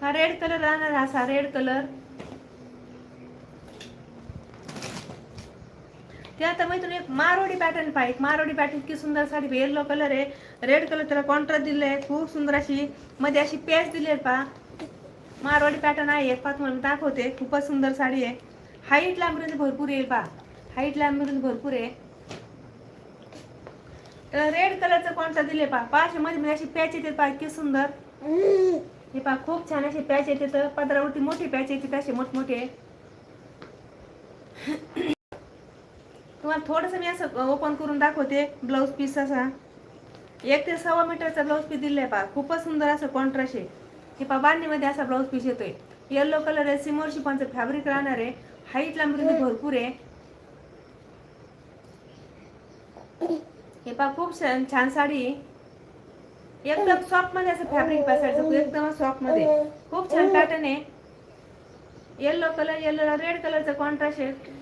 हा red colour राहणार, असा रेड कलर. ते आता मैत्रीण एक मारवाडी पॅटर्न पहा, एक मारवाडी पॅटर्न की सुंदर साडी, येलो कलर आहे, रेड कलर त्याला कॉन्ट्रास्ट दिले, खूप सुंदर अशी मध्ये अशी पॅच दिली पहा. मारवाडी पॅटर्न आहे, एक पाच मला दाखवते. खूपच सुंदर साडी आहे. हाईट लांबीरुंदी भरपूर येईल पहा, हाईट लांबीरुंदी भरपूर आहे. त्याला रेड कलरचं कॉन्ट्रास्ट दिले पहा. पाच मध्ये अशी पॅच येते पहा, किती सुंदर. हे पहा खूप छान अशी पॅच येते, तर पदरावरती मोठी पॅच येते, असे मोठमोठे. तुम्हाला थोडंसं मी असं ओपन करून दाखवते. ब्लाऊज पीस असा 1 ते 1.25 मीटरचा ब्लाऊज पीस दिलाय पहा. खूपच सुंदर असं कॉन्ट्रास्ट आहे. हे पहा बांधणीमध्ये असा ब्लाऊज पीस येतोय. येलो कलर आहे, सिमोर शिफॉनचं फॅब्रिक राहणार आहे. हाईट लांबीरुंदी भरपूर आहे. हे पहा खूप छान साडी, एकदम सॉफ्ट मध्ये असं फॅब्रिक बसायचं, एकदम सॉफ्ट मध्ये. खूप छान पॅटर्न आहे. येलो कलर, येलो रेड कलरचा कॉन्ट्रास्ट आहे.